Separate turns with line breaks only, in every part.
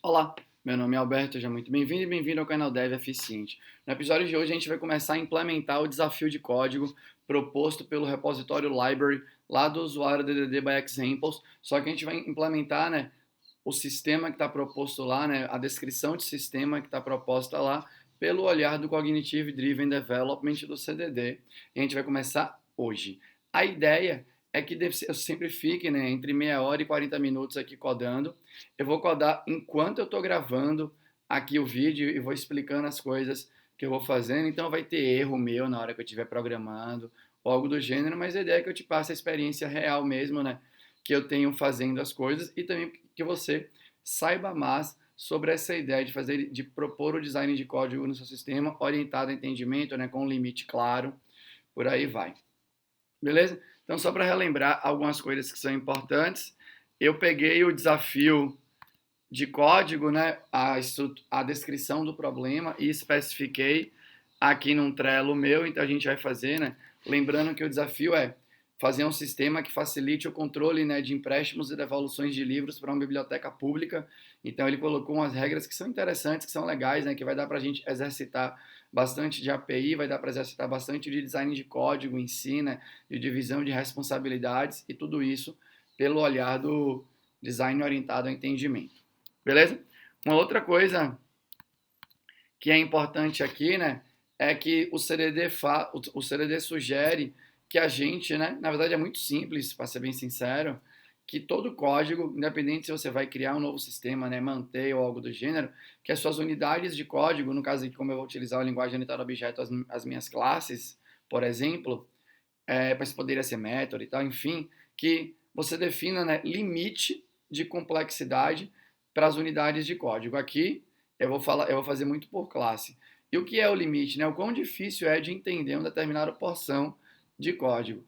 Olá, meu nome é Alberto, seja muito bem-vindo e bem-vindo ao canal Dev Eficiente. No episódio de hoje a gente vai começar a implementar o desafio de código proposto pelo repositório library lá do usuário DDD by Examples, só que a gente vai implementar, o sistema que está proposto lá, a descrição de sistema que está proposta lá pelo olhar do Cognitive Driven Development do CDD. E a gente vai começar hoje. A ideia é que eu sempre fique, entre meia hora e 40 minutos aqui codando. Eu vou codar enquanto eu estou gravando aqui o vídeo e vou explicando as coisas que eu vou fazendo. Então vai ter erro meu na hora que eu estiver programando ou algo do gênero, mas a ideia é que eu te passe a experiência real mesmo, que eu tenho fazendo as coisas e também que você saiba mais sobre essa ideia de propor o design de código no seu sistema orientado a entendimento, com um limite claro, por aí vai. Beleza? Então, só para relembrar algumas coisas que são importantes, eu peguei o desafio de código, a descrição do problema e especifiquei aqui num Trello meu, então a gente vai fazer, lembrando que o desafio é fazer um sistema que facilite o controle, de empréstimos e devoluções de livros para uma biblioteca pública. Então ele colocou umas regras que são interessantes, que são legais, que vai dar para a gente exercitar bastante de API, vai dar para exercitar bastante de design de código em si, de divisão de responsabilidades e tudo isso pelo olhar do design orientado ao entendimento. Beleza? Uma outra coisa que é importante aqui, é que o CDD sugere que a gente, na verdade é muito simples, para ser bem sincero, que todo código, independente se você vai criar um novo sistema, manter ou algo do gênero, que as suas unidades de código, no caso aqui como eu vou utilizar a linguagem orientada a objeto, as minhas classes, por exemplo, mas poderia ser método e tal, enfim, que você defina, limite de complexidade para as unidades de código. Aqui eu vou fazer muito por classe. E o que é o limite? O quão difícil é de entender uma determinada porção de código.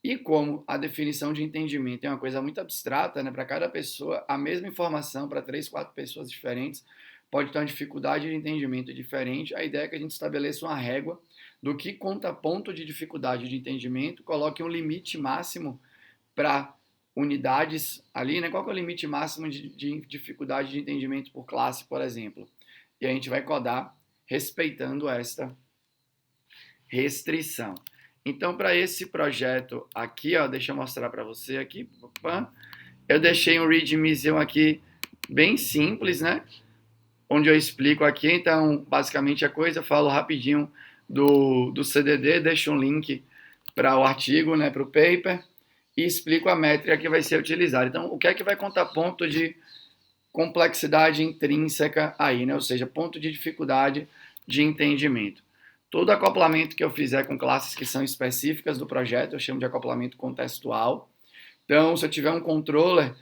E como a definição de entendimento é uma coisa muito abstrata, para cada pessoa, a mesma informação para 3, 4 pessoas diferentes pode ter uma dificuldade de entendimento diferente. A ideia é que a gente estabeleça uma régua do que conta ponto de dificuldade de entendimento, coloque um limite máximo para unidades ali, Qual que é o limite máximo de dificuldade de entendimento por classe, por exemplo? E a gente vai codar respeitando esta restrição. Então, para esse projeto aqui, deixa eu mostrar para você aqui. Eu deixei um readmezão aqui bem simples, onde eu explico aqui. Então, basicamente a coisa, eu falo rapidinho do CDD, deixo um link para o artigo, para o paper, e explico a métrica que vai ser utilizada. Então, o que é que vai contar ponto de complexidade intrínseca aí, Ou seja, ponto de dificuldade de entendimento. Todo acoplamento que eu fizer com classes que são específicas do projeto, eu chamo de acoplamento contextual. Então, se eu tiver um controller,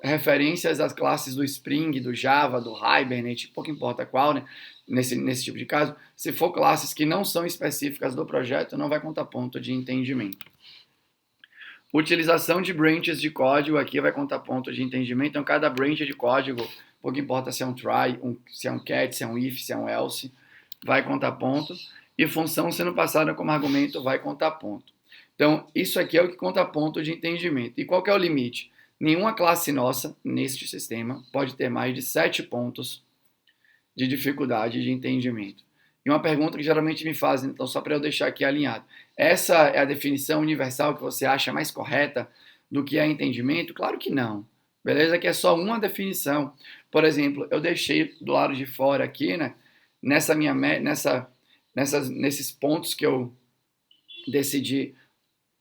referências às classes do Spring, do Java, do Hibernate, pouco importa qual, nesse tipo de caso, se for classes que não são específicas do projeto, não vai contar ponto de entendimento. Utilização de branches de código aqui vai contar ponto de entendimento. Então, cada branch de código, pouco importa se é um try, se é um catch, se é um if, se é um else, vai contar ponto. E função sendo passada como argumento vai contar ponto. Então, isso aqui é o que conta ponto de entendimento. E qual que é o limite? Nenhuma classe nossa, neste sistema, pode ter mais de 7 pontos de dificuldade de entendimento. E uma pergunta que geralmente me fazem, então só para eu deixar aqui alinhado. Essa é a definição universal que você acha mais correta do que é entendimento? Claro que não. Beleza? Que é só uma definição. Por exemplo, eu deixei do lado de fora aqui, nesses pontos que eu decidi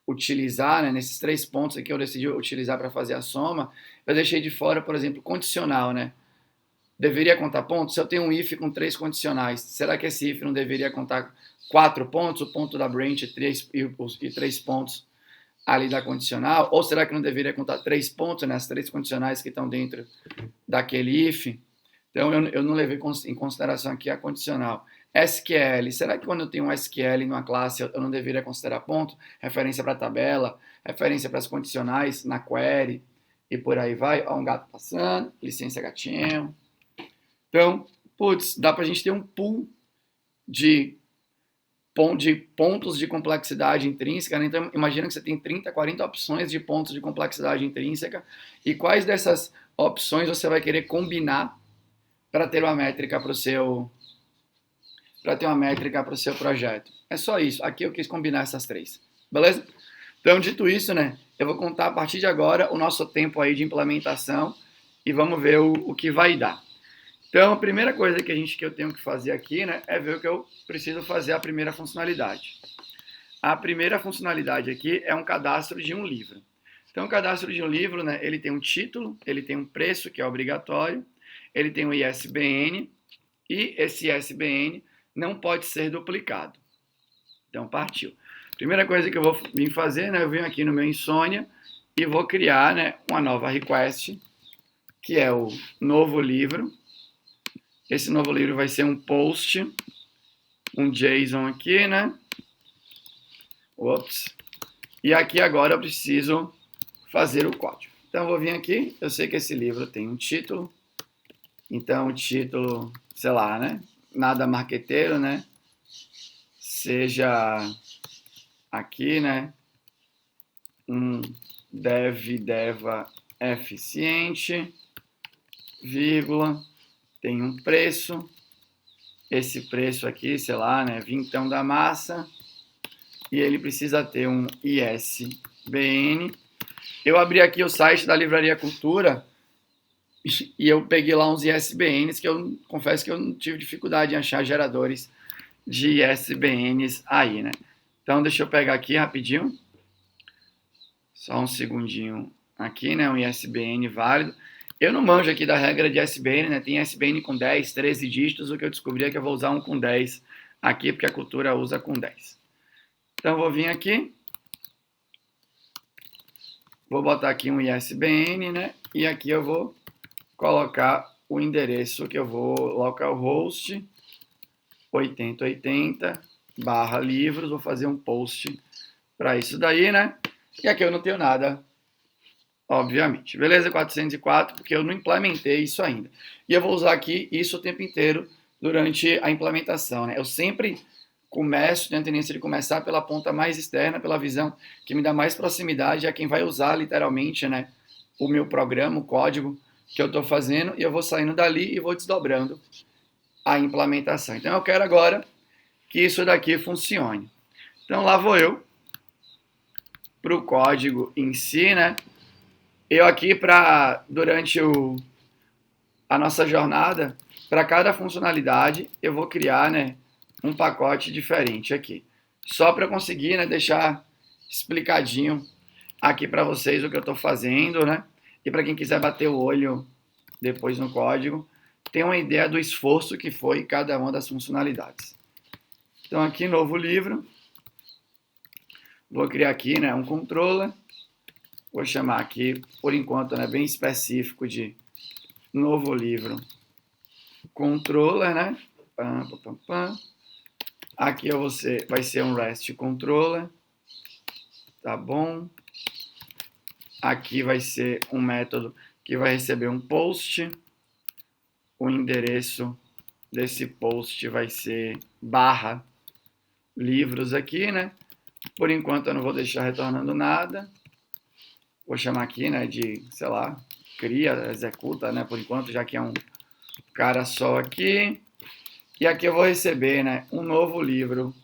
utilizar, nesses 3 pontos aqui que eu decidi utilizar para fazer a soma, eu deixei de fora, por exemplo, condicional, Deveria contar pontos? Se eu tenho um if com 3 condicionais, será que esse if não deveria contar 4 pontos, o ponto da branch e 3 pontos ali da condicional? Ou será que não deveria contar 3 pontos, as 3 condicionais que estão dentro daquele if? Então, eu não levei em consideração aqui a condicional. SQL, será que quando eu tenho um SQL numa classe, eu não deveria considerar ponto? Referência para a tabela, referência para as condicionais na query, e por aí vai. Ó, um gato passando, licença gatinho. Então, dá para a gente ter um pool de pontos de complexidade intrínseca. Então, imagina que você tem 30, 40 opções de pontos de complexidade intrínseca. E quais dessas opções você vai querer combinar para ter uma métrica para o seu projeto. É só isso. Aqui eu quis combinar essas três. Beleza? Então, dito isso, né, eu vou contar a partir de agora o nosso tempo aí de implementação e vamos ver o que vai dar. Então, a primeira coisa que eu tenho que fazer aqui, né, é ver o que eu preciso fazer a primeira funcionalidade. A primeira funcionalidade aqui é um cadastro de um livro. Então, o cadastro de um livro, né, ele tem um título, ele tem um preço, que é obrigatório, ele tem um ISBN, e esse ISBN não pode ser duplicado. Então, partiu. Primeira coisa que eu vou vir fazer, né, eu venho aqui no meu Insônia e vou criar, né, uma nova request, que é o novo livro. Esse novo livro vai ser um post, um JSON aqui, né? Ops. E aqui agora eu preciso fazer o código. Então eu vou vir aqui, eu sei que esse livro tem um título, então o título, sei lá, né? Nada marqueteiro, né? Seja aqui, né? Um deva eficiente, vírgula, tem um preço, esse preço aqui, sei lá, né? Vintão da massa, e ele precisa ter um ISBN. Eu abri aqui o site da Livraria Cultura e eu peguei lá uns ISBNs que eu confesso que eu não tive dificuldade em achar geradores de ISBNs aí, né? Então, deixa eu pegar aqui rapidinho. Só um segundinho aqui, né? Um ISBN válido. Eu não manjo aqui da regra de ISBN, né? Tem ISBN com 10, 13 dígitos. O que eu descobri é que eu vou usar um com 10 aqui, porque a Cultura usa com 10. Então, eu vou vir aqui. Vou botar aqui um ISBN, né? E aqui eu vou colocar o endereço que eu vou, localhost 8080/livros. Vou fazer um post para isso daí, né? E aqui eu não tenho nada, obviamente. Beleza? 404, porque eu não implementei isso ainda. E eu vou usar aqui isso o tempo inteiro durante a implementação, né? Eu sempre tenho a tendência de começar pela ponta mais externa, pela visão que me dá mais proximidade a quem vai usar literalmente, né, o meu programa, o código que eu estou fazendo, e eu vou saindo dali e vou desdobrando a implementação. Então eu quero agora que isso daqui funcione. Então lá vou eu para o código em si, né? Eu aqui durante a nossa jornada, para cada funcionalidade, eu vou criar, né, um pacote diferente aqui. Só para conseguir, né, deixar explicadinho aqui para vocês o que eu estou fazendo, né? E para quem quiser bater o olho depois no código, tem uma ideia do esforço que foi cada uma das funcionalidades. Então aqui, novo livro. Vou criar aqui, né, um controller. Vou chamar aqui, por enquanto, né, bem específico de novo livro controller, né? Pam, pam, pam, pam. Aqui vai ser um REST controller, tá bom? Aqui vai ser um método que vai receber um post. O endereço desse post vai ser /livros aqui, né? Por enquanto eu não vou deixar retornando nada. Vou chamar aqui, né, de, sei lá, cria, executa, né? Por enquanto, já que é um cara só aqui. E aqui eu vou receber, né, um novo livro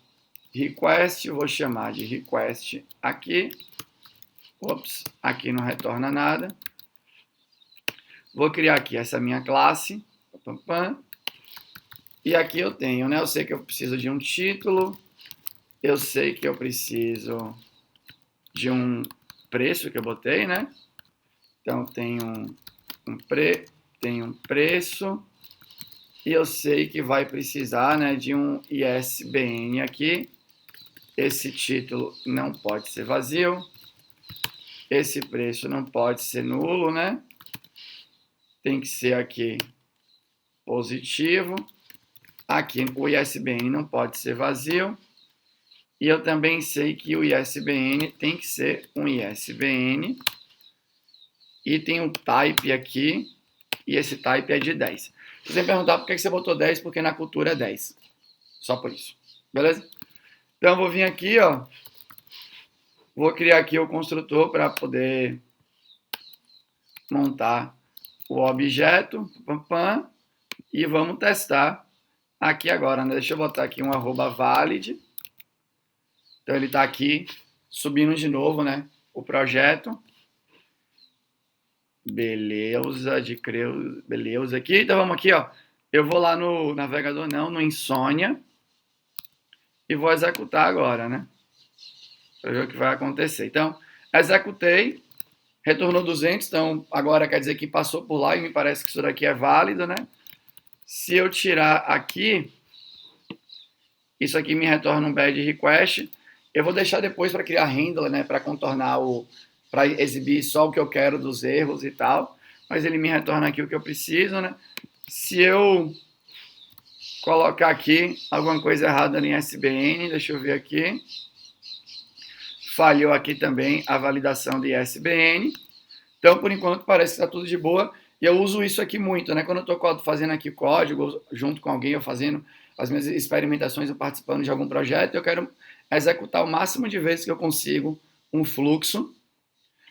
request, vou chamar de request aqui. Ops, aqui não retorna nada. Vou criar aqui essa minha classe. Pam, pam. E aqui eu tenho, né, eu sei que eu preciso de um título. Eu sei que eu preciso de um preço que eu botei, né? Então tem tem um preço. E eu sei que vai precisar, né, de um ISBN aqui. Esse título não pode ser vazio. Esse preço não pode ser nulo, né? Tem que ser aqui positivo. Aqui o ISBN não pode ser vazio. E eu também sei que o ISBN tem que ser um ISBN. E tem um type aqui. E esse type é de 10. Se você me perguntar por que você botou 10, porque na cultura é 10. Só por isso. Beleza? Então, eu vou vir aqui, ó. Vou criar aqui o construtor para poder montar o objeto. Pam, pam. e vamos testar aqui agora, né? Deixa eu botar aqui um @valid. Então ele está aqui subindo de novo, né? O projeto. Beleza, beleza aqui. Então vamos aqui, ó. Eu vou lá no navegador, não, no Insônia. E vou executar agora, né? Para ver o que vai acontecer. Então, executei. Retornou 200, então agora quer dizer que passou por lá e me parece que isso daqui é válido, né? Se eu tirar aqui, isso aqui me retorna um bad request. Eu vou deixar depois para criar handler, né? Para contornar para exibir só o que eu quero dos erros e tal. Mas ele me retorna aqui o que eu preciso, né? Se eu colocar aqui alguma coisa errada em ISBN, deixa eu ver aqui. Falhou aqui também a validação de ISBN. Então, por enquanto, parece que está tudo de boa. E eu uso isso aqui muito, né? Quando eu estou fazendo aqui código, junto com alguém, eu fazendo as minhas experimentações, eu participando de algum projeto, eu quero executar o máximo de vezes que eu consigo um fluxo.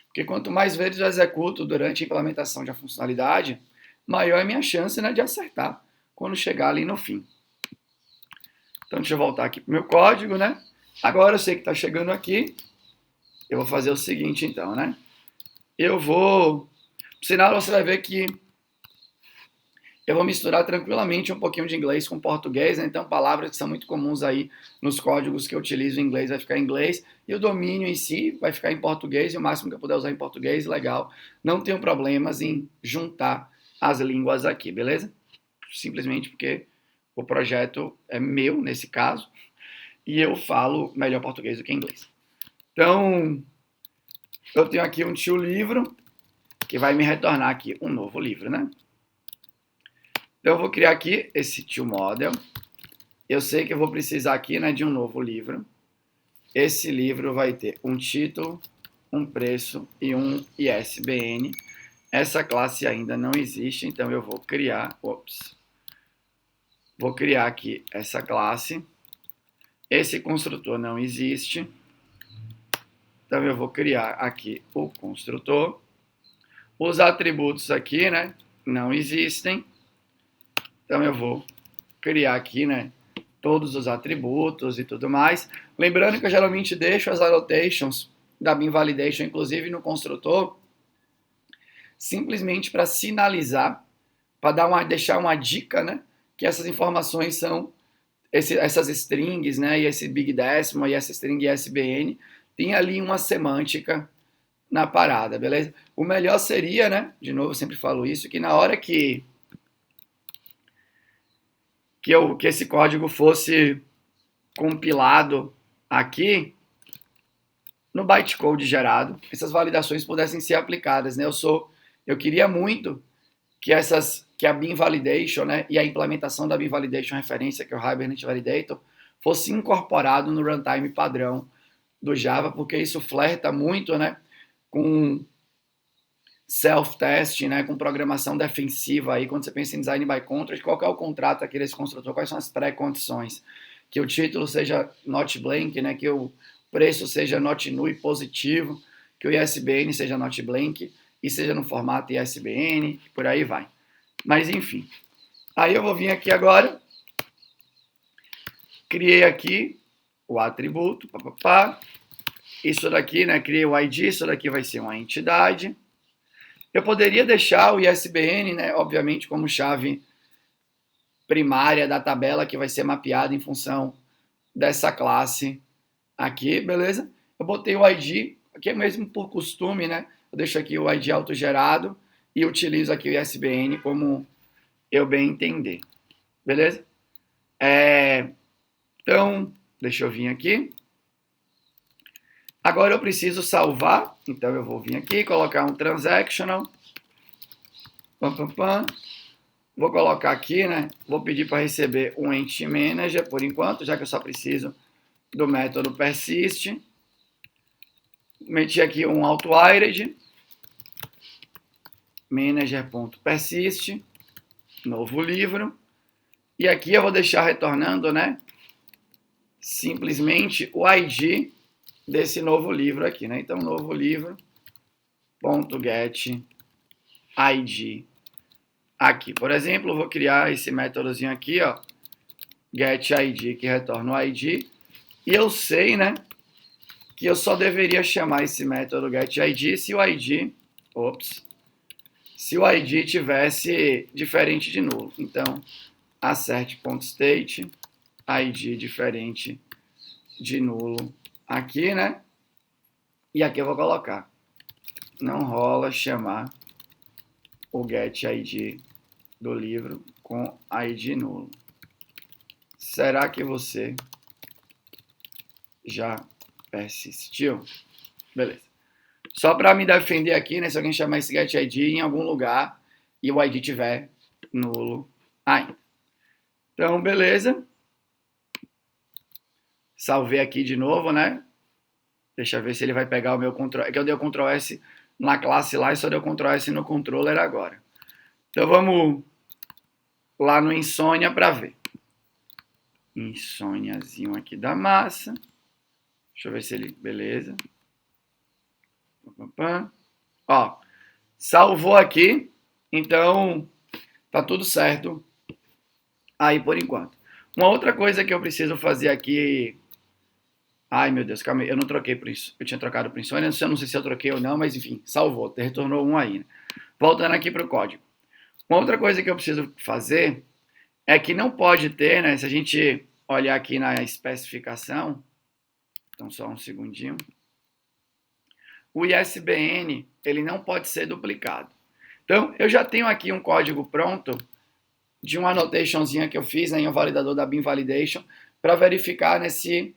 Porque quanto mais vezes eu executo durante a implementação de uma funcionalidade, maior é a minha chance, né, de acertar quando chegar ali no fim. Então, deixa eu voltar aqui para o meu código, né? Agora eu sei que está chegando aqui. Eu vou fazer o seguinte, então, né? Eu vou... Por sinal, você vai ver que eu vou misturar tranquilamente um pouquinho de inglês com português, né? Então palavras que são muito comuns aí nos códigos que eu utilizo em inglês vai ficar em inglês, e o domínio em si vai ficar em português, e o máximo que eu puder usar em português, legal. Não tenho problemas em juntar as línguas aqui, beleza? Simplesmente porque o projeto é meu, nesse caso, e eu falo melhor português do que inglês. Então, eu tenho aqui um tio livro, que vai me retornar aqui um novo livro, né? Então, eu vou criar aqui esse toModel. Eu sei que eu vou precisar aqui, né, de um novo livro. Esse livro vai ter um título, um preço e um ISBN. Essa classe ainda não existe, então eu vou criar... Vou criar aqui essa classe. Esse construtor não existe. Então, eu vou criar aqui o construtor. Os atributos aqui, né, não existem. Então, eu vou criar aqui, né, todos os atributos e tudo mais. Lembrando que eu geralmente deixo as annotations da bin validation, inclusive no construtor, simplesmente para sinalizar, para deixar uma dica, né, que essas informações são, essas strings, né, e esse big decimal e essa string ISBN, tem ali uma semântica na parada, beleza? O melhor seria, né, de novo eu sempre falo isso, que na hora que esse código fosse compilado aqui, no bytecode gerado, essas validações pudessem ser aplicadas, né? Eu queria muito que a bin validation, né, e a implementação da bin validation referência, que é o Hibernate Validator, fosse incorporado no runtime padrão do Java, porque isso flerta muito, né, com self-testing, né, com programação defensiva aí, quando você pensa em design by contract, qual que é o contrato aqui desse construtor, quais são as pré-condições? Que o título seja not blank, né, que o preço seja not null e positivo, que o ISBN seja not blank e seja no formato ISBN, por aí vai. Mas enfim, aí eu vou vir aqui agora, criei aqui o atributo, isso daqui, né, criei o ID, isso daqui vai ser uma entidade. Eu poderia deixar o ISBN, né, obviamente, como chave primária da tabela que vai ser mapeada em função dessa classe aqui, beleza? Eu botei o ID, aqui é mesmo por costume, né? Eu deixo aqui o ID autogerado e utilizo aqui o ISBN como eu bem entender, beleza? Então, deixa eu vir aqui. Agora eu preciso salvar, então eu vou vir aqui, colocar um transactional, vou colocar aqui, né, vou pedir para receber um entity manager por enquanto, já que eu só preciso do método persist, meti aqui um auto-ired, manager.persist, novo livro, e aqui eu vou deixar retornando, né, simplesmente o ID desse novo livro aqui, né? Então, novo livro, .get ID aqui. Por exemplo, eu vou criar esse métodozinho aqui, ó, getID, que retorna o ID, e eu sei, né, que eu só deveria chamar esse método getID se o ID, se o ID tivesse diferente de nulo. Então, assert.state, ID diferente de nulo aqui, né? E aqui eu vou colocar, não rola chamar o getID do livro com ID nulo. Será que você já persistiu? Beleza. Só para me defender aqui, né? Se alguém chamar esse getID em algum lugar e o ID tiver nulo ainda. Então, beleza. Salvei aqui de novo, né? Deixa eu ver se ele vai pegar o meu controle. É que eu dei o Ctrl S na classe lá e só deu Ctrl S no controller agora. Então vamos lá no Insônia para ver. Insôniazinho aqui da massa. Deixa eu ver se ele... Beleza. Ó, salvou aqui. Então, tá tudo certo aí por enquanto. Uma outra coisa que eu preciso fazer aqui... Ai, meu Deus, calma aí. Eu não troquei por isso. Eu tinha trocado por Insônia. Eu não sei se eu troquei ou não, mas enfim, salvou. Retornou um aí, né? Voltando aqui para o código. Uma outra coisa que eu preciso fazer é que não pode ter, né? Se a gente olhar aqui na especificação, então só um segundinho, o ISBN, ele não pode ser duplicado. Então, eu já tenho aqui um código pronto de uma annotationzinha que eu fiz, né, em um validador da Beam Validation, para verificar, né, se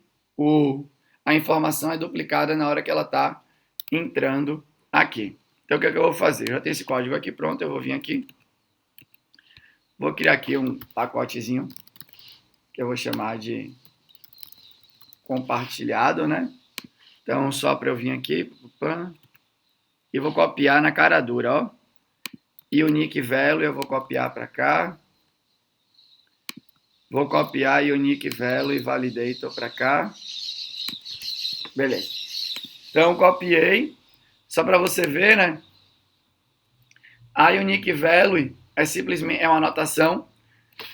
a informação é duplicada na hora que ela está entrando aqui. Então, o que é que eu vou fazer? Eu já tenho esse código aqui pronto, eu vou vir aqui. Vou criar aqui um pacotezinho que eu vou chamar de compartilhado, né? Então, só para eu vir aqui e vou copiar na cara dura, ó. E o nick value eu vou copiar para cá. Vou copiar o unique value e validator para cá. Beleza. Então, copiei. Só para você ver, né? A unique value é simplesmente uma anotação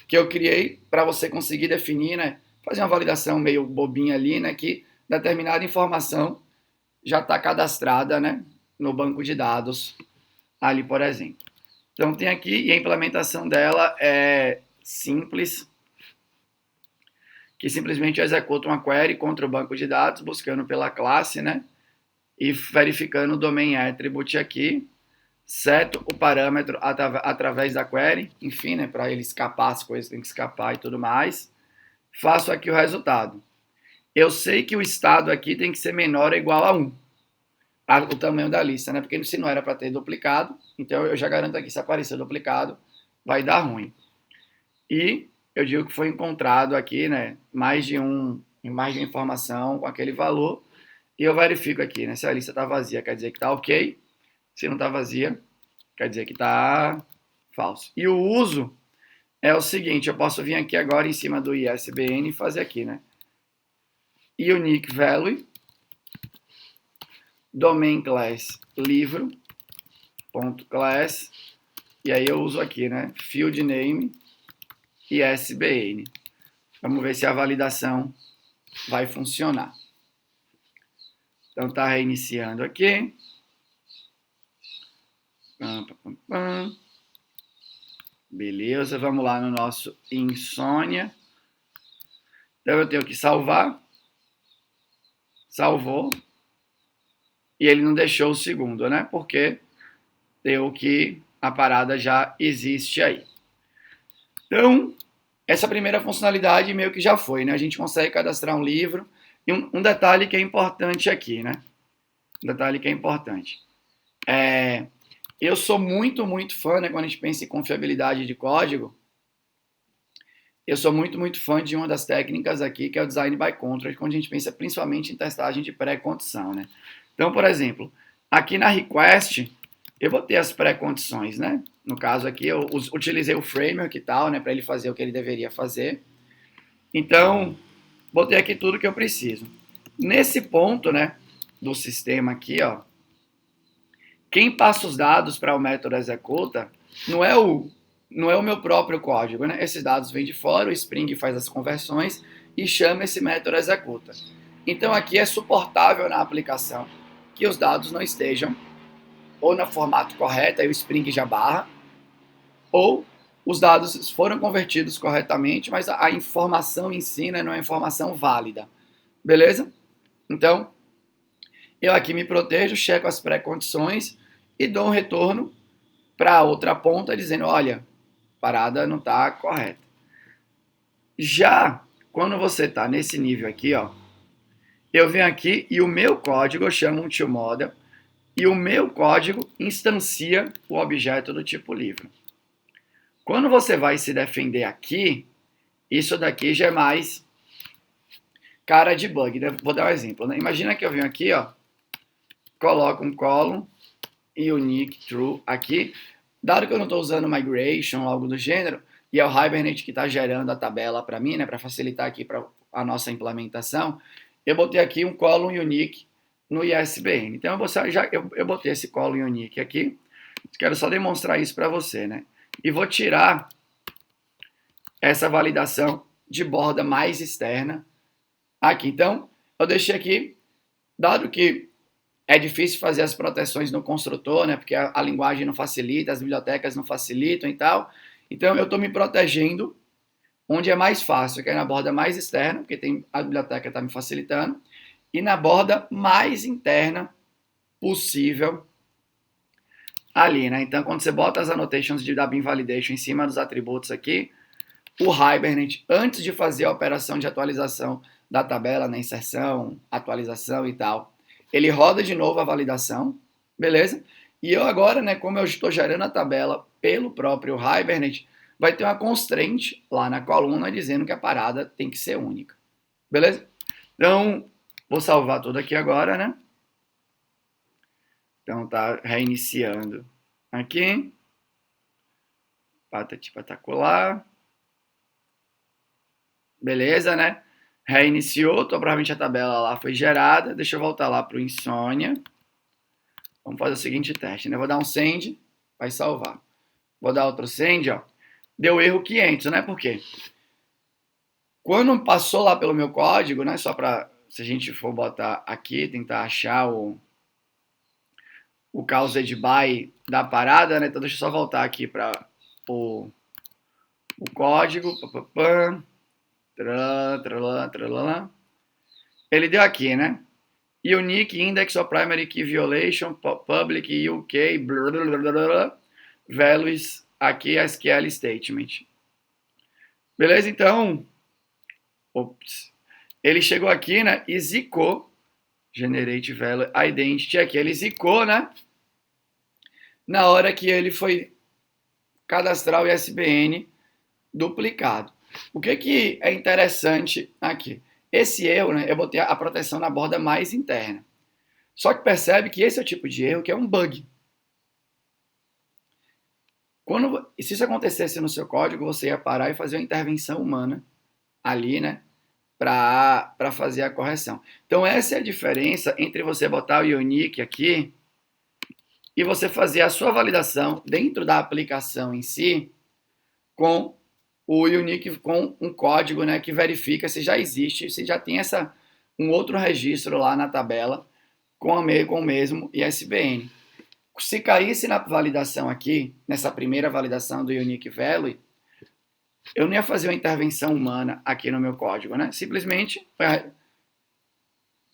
que eu criei para você conseguir definir, né? Fazer uma validação meio bobinha ali, né? Que determinada informação já está cadastrada, né? No banco de dados ali, por exemplo. Então, tem aqui, e a implementação dela é simples, que simplesmente executa uma query contra o banco de dados, buscando pela classe, né? E verificando o domain attribute aqui, seto o parâmetro através da query, enfim, né? Para ele escapar, as coisas têm que escapar e tudo mais. Faço aqui o resultado. Eu sei que o estado aqui tem que ser menor ou igual a 1. O tamanho da lista, né? Porque se não era para ter duplicado, então eu já garanto aqui, se aparecer duplicado, vai dar ruim. E eu digo que foi encontrado aqui, né, mais de uma informação com aquele valor, e eu verifico aqui, né, se a lista está vazia, quer dizer que está ok, se não está vazia, quer dizer que está falso. E o uso é o seguinte, eu posso vir aqui agora em cima do ISBN e fazer aqui, né, unique value, domain class livro, ponto class, e aí eu uso aqui, né, field name, ISBN. Vamos ver se a validação vai funcionar. Então, está reiniciando aqui. Beleza, vamos lá no nosso Insônia. Então, eu tenho que salvar. Salvou. E ele não deixou o segundo, né? Porque deu que a parada já existe aí. Então, essa primeira funcionalidade meio que já foi, né? A gente consegue cadastrar um livro. E um detalhe que é importante aqui, né? Um detalhe que é importante. Eu sou muito fã, né? Quando a gente pensa em confiabilidade de código, eu sou muito fã de uma das técnicas aqui, que é o Design by Contract, quando a gente pensa principalmente em testagem de pré-condição, né? Então, por exemplo, aqui na request, eu vou ter as pré-condições, né? No caso aqui, eu utilizei o framework e tal, né? Para ele fazer o que ele deveria fazer. Então, botei aqui tudo que eu preciso. Nesse ponto, né? Do sistema aqui, ó. Quem passa os dados para o método executa não é o não é o meu próprio código, né? Esses dados vêm de fora, o Spring faz as conversões e chama esse método executa. Então aqui é suportável na aplicação que os dados não estejam ou no formato correto, aí o Spring já barra, ou os dados foram convertidos corretamente, mas a informação em si, né, não é informação válida. Beleza? Então, eu aqui me protejo, checo as pré-condições e dou um retorno para a outra ponta dizendo, olha, a parada não está correta. Já quando você está nesse nível aqui, ó, eu venho aqui e o meu código eu chamo um toModel e o meu código instancia o objeto do tipo livro. Quando você vai se defender aqui, isso daqui já é mais cara de bug. Vou dar um exemplo. Né? Imagina que eu venho aqui, ó, coloco um column e unique true aqui. Dado que eu não estou usando migration ou algo do gênero, e é o Hibernate que está gerando a tabela para mim, né, para facilitar aqui para a nossa implementação, eu botei aqui um column unique no ISBN. Então eu botei esse column unique aqui. Quero só demonstrar isso para você, né? E vou tirar essa validação de borda mais externa aqui. Então, eu deixei aqui, dado que é difícil fazer as proteções no construtor, né? Porque a linguagem não facilita, as bibliotecas não facilitam e tal. Então, eu estou me protegendo onde é mais fácil, que é na borda mais externa, porque a biblioteca está me facilitando, e na borda mais interna possível ali, né? Então, quando você bota as annotations da bin validation em cima dos atributos aqui, o Hibernate, antes de fazer a operação de atualização da tabela, na inserção, atualização e tal, ele roda de novo a validação, beleza? E eu agora, né, como eu estou gerando a tabela pelo próprio Hibernate, vai ter uma constraint lá na coluna dizendo que a parada tem que ser única, beleza? Então, vou salvar tudo aqui agora, né? Então tá reiniciando aqui. Patati patacolar. Beleza, né? Reiniciou, provavelmente a tabela lá foi gerada. Deixa eu voltar lá para o Insônia. Vamos fazer o seguinte teste, né? Vou dar um send, vai salvar. Vou dar outro send, ó. Deu erro 500, né? Por quê? Quando passou lá pelo meu código, né? Só para, se a gente for botar aqui, tentar achar o caused by da parada, né? Então deixa eu só voltar aqui para o código. Ele deu aqui, né? Unique index of primary key violation, public UK, values, aqui SQL statement. Beleza? Então, ele chegou aqui, né? E zicou, generate value identity aqui. Ele zicou, né? Na hora que ele foi cadastrar o ISBN duplicado. O que é interessante aqui? Esse erro, né, eu botei a proteção na borda mais interna. Só que percebe que esse é o tipo de erro que é um bug. Se isso acontecesse no seu código, você ia parar e fazer uma intervenção humana ali, né, para fazer a correção. Então essa é a diferença entre você botar o unique aqui e você fazer a sua validação dentro da aplicação em si com o unique, com um código, né, que verifica se já existe, se já tem um outro registro lá na tabela com o mesmo ISBN. Se caísse na validação aqui, nessa primeira validação do unique value, eu não ia fazer uma intervenção humana aqui no meu código, né? Simplesmente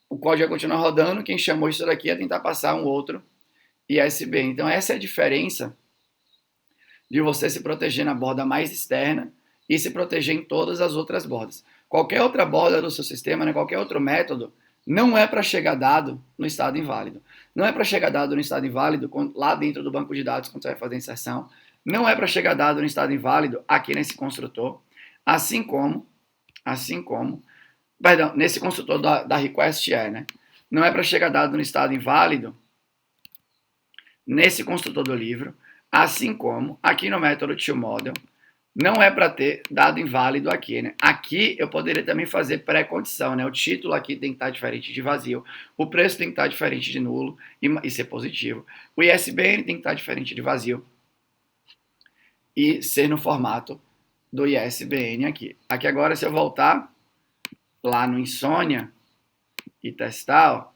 o código ia continuar rodando, quem chamou isso daqui ia tentar passar um outro ISBN. Então essa é a diferença de você se proteger na borda mais externa e se proteger em todas as outras bordas. Qualquer outra borda do seu sistema, né, qualquer outro método, não é para chegar dado no estado inválido. Não é para chegar dado no estado inválido lá dentro do banco de dados quando você vai fazer a inserção. Não é para chegar dado no estado inválido aqui nesse construtor. Assim como, perdão, nesse construtor da request né? Não é para chegar dado no estado inválido nesse construtor do livro. Assim como aqui no método toModel, não é para ter dado inválido aqui, né? Aqui eu poderia também fazer pré-condição, né? O título aqui tem que estar diferente de vazio, o preço tem que estar diferente de nulo e ser positivo. O ISBN tem que estar diferente de vazio. e ser no formato do ISBN aqui. Aqui agora, se eu voltar lá no Insônia e testar, ó,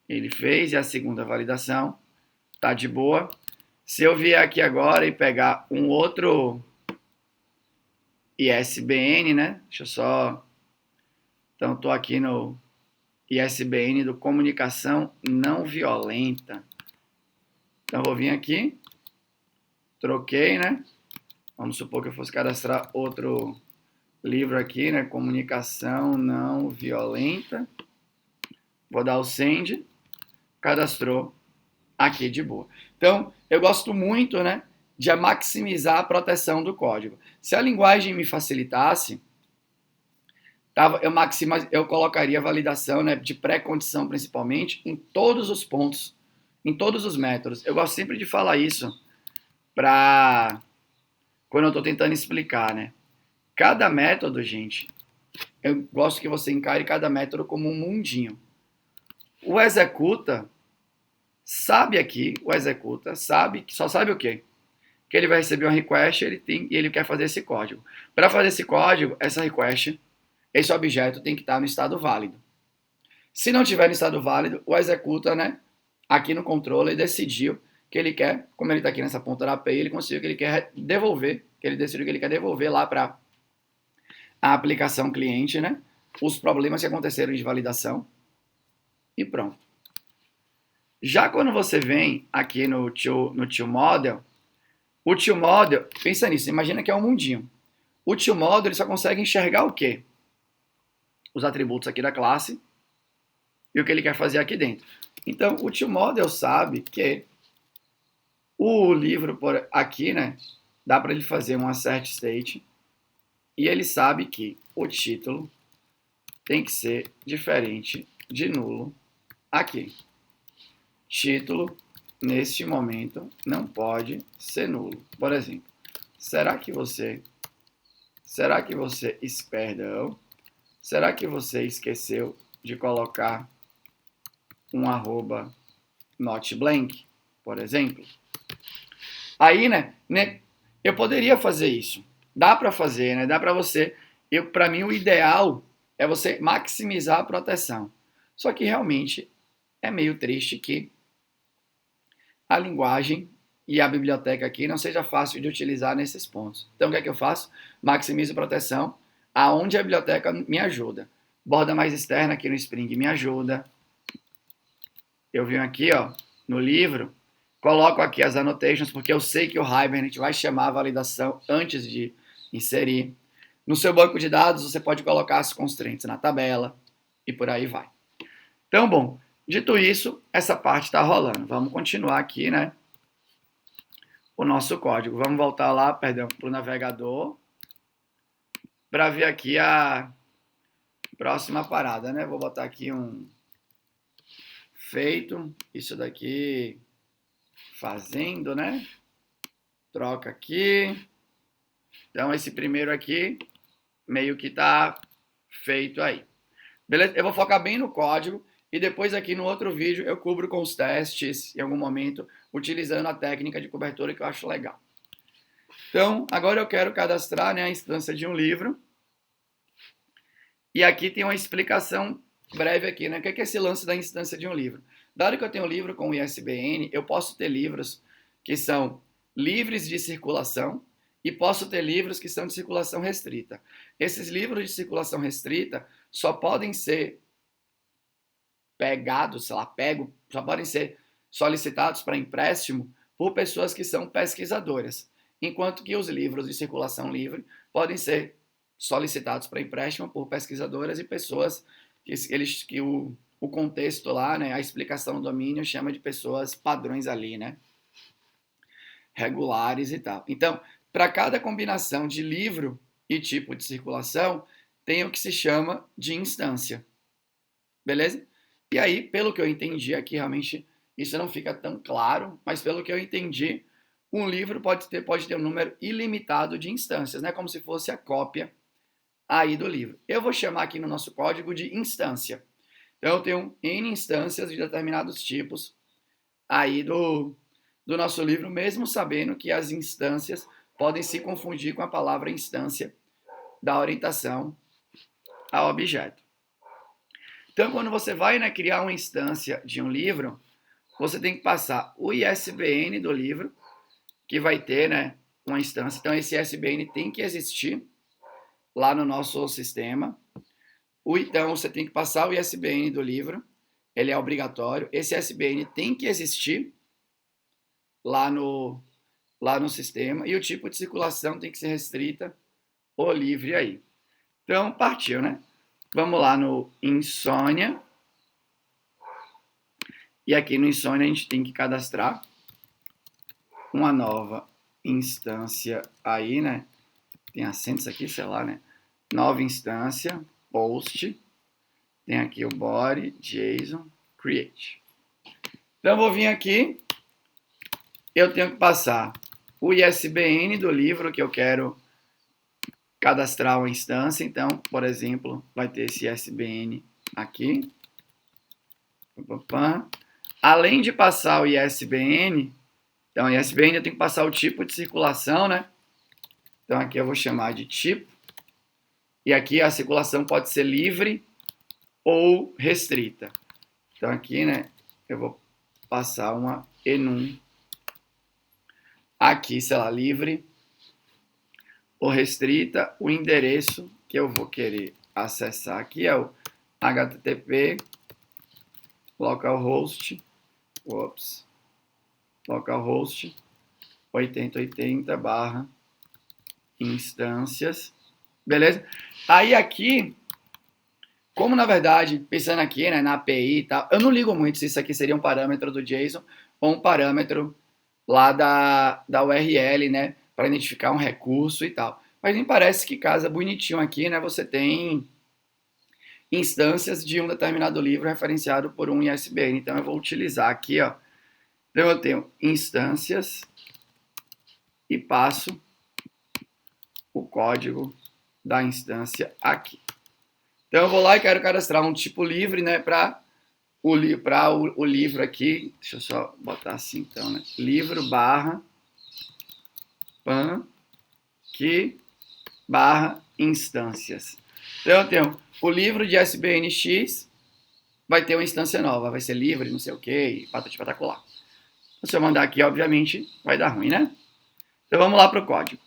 ele fez e a segunda validação tá de boa. Se eu vier aqui agora e pegar um outro ISBN, né? Deixa eu só... Então, estou aqui no ISBN do Comunicação Não Violenta. Então, vou vir aqui, troquei, né? Vamos supor que eu fosse cadastrar outro livro aqui, né? Comunicação Não Violenta. Vou dar o send, cadastrou aqui de boa. Então, eu gosto muito, né, de maximizar a proteção do código. Se a linguagem me facilitasse, eu colocaria a validação, né, de pré-condição principalmente em todos os pontos, em todos os métodos. Eu gosto sempre de falar isso para quando eu estou tentando explicar, né? Cada método, gente, eu gosto que você encare cada método como um mundinho. O executa sabe aqui, sabe que só sabe o quê? Que ele vai receber uma request e ele quer fazer esse código. Para fazer esse código, essa request, esse objeto tem que estar no estado válido. Se não tiver no estado válido, o executa, né, aqui no controller, decidiu que ele quer, como ele está aqui nessa ponta da API, ele conseguiu que ele quer devolver, que ele decidiu que ele quer devolver lá para a aplicação cliente, né, os problemas que aconteceram de validação e pronto. Já quando você vem aqui no ToModel, o ToModel, pensa nisso, imagina que é um mundinho. O ToModel ele só consegue enxergar o quê? Os atributos aqui da classe e o que ele quer fazer aqui dentro. Então, o ToModel sabe que o livro por aqui, né, dá para ele fazer um assert state e ele sabe que o título tem que ser diferente de nulo aqui. Título, neste momento, não pode ser nulo. Por exemplo, será que você esqueceu de colocar um arroba not blank, por exemplo? Aí, né, eu poderia fazer isso. Dá para fazer, né? Dá para você. Para mim, o ideal é você maximizar a proteção. Só que realmente é meio triste que a linguagem e a biblioteca aqui não seja fácil de utilizar nesses pontos. Então, o que é que eu faço? Maximizo proteção aonde a biblioteca me ajuda. Borda mais externa aqui no Spring me ajuda. Eu venho aqui, ó, no livro, coloco aqui as annotations, porque eu sei que o Hibernate vai chamar a validação antes de inserir. No seu banco de dados, você pode colocar as constraints na tabela e por aí vai. Então, bom, dito isso, essa parte está rolando. Vamos continuar aqui, né? O nosso código. Vamos voltar lá, perdão, para o navegador para ver aqui a próxima parada, né? Vou botar aqui um feito, isso daqui fazendo, né? Troca aqui. Então, esse primeiro aqui meio que tá feito aí. Beleza? Eu vou focar bem no código e depois aqui no outro vídeo eu cubro com os testes em algum momento, utilizando a técnica de cobertura que eu acho legal. Então, agora eu quero cadastrar, né, a instância de um livro. E aqui tem uma explicação breve aqui, né? O que é esse lance da instância de um livro? Dado que eu tenho um livro com ISBN, eu posso ter livros que são livres de circulação e posso ter livros que são de circulação restrita. Esses livros de circulação restrita só podem ser pegados, só podem ser solicitados para empréstimo por pessoas que são pesquisadoras, enquanto que os livros de circulação livre podem ser solicitados para empréstimo por pesquisadoras e pessoas que o contexto lá, né, a explicação do domínio chama de pessoas padrões ali, né, regulares e tal. Então, para cada combinação de livro e tipo de circulação, tem o que se chama de instância. Beleza? E aí, pelo que eu entendi aqui, realmente isso não fica tão claro, mas pelo que eu entendi, um livro pode ter um número ilimitado de instâncias, né? Como se fosse a cópia aí do livro. Eu vou chamar aqui no nosso código de instância. Então, eu tenho N instâncias de determinados tipos aí do nosso livro, mesmo sabendo que as instâncias podem se confundir com a palavra instância da orientação ao objeto. Então, quando você vai, né, criar uma instância de um livro, você tem que passar o ISBN do livro, que vai ter, né, uma instância. Então, esse ISBN tem que existir lá no nosso sistema. Então, você tem que passar o ISBN do livro, ele é obrigatório. Esse ISBN tem que existir lá no sistema. E o tipo de circulação tem que ser restrita ou livre aí. Então, partiu, né? Vamos lá no Insônia. E aqui no Insônia a gente tem que cadastrar uma nova instância aí, né? Tem acentos aqui, sei lá, né? Nova instância, post. Tem aqui o body, JSON, create. Então eu vou vir aqui. Eu tenho que passar o ISBN do livro que eu quero cadastrar uma instância. Então, por exemplo, vai ter esse ISBN aqui. Além de passar o ISBN, então, ISBN eu tenho que passar o tipo de circulação, né? Então, aqui eu vou chamar de tipo. E aqui a circulação pode ser livre ou restrita. Então, aqui, né, eu vou passar uma enum. Aqui, sei lá, livre ou restrita. O endereço que eu vou querer acessar aqui é o http localhost, localhost 8080 instâncias, beleza? Aí aqui, como na verdade, pensando aqui, né, na API e tal, eu não ligo muito se isso aqui seria um parâmetro do JSON ou um parâmetro lá da URL, né, para identificar um recurso e tal. Mas me parece que casa bonitinho aqui, né, você tem instâncias de um determinado livro referenciado por um ISBN. Então eu vou utilizar aqui, ó. Então eu tenho instâncias e passo o código da instância aqui. Então eu vou lá e quero cadastrar um tipo livre, né, para o livro aqui. Deixa eu só botar assim então, né? Livro barra pan que barra instâncias. Então eu tenho o livro de SBNX, vai ter uma instância nova, vai ser livre, não sei o que, patati patacolar. Se eu mandar aqui, obviamente, vai dar ruim, né? Então vamos lá para o código.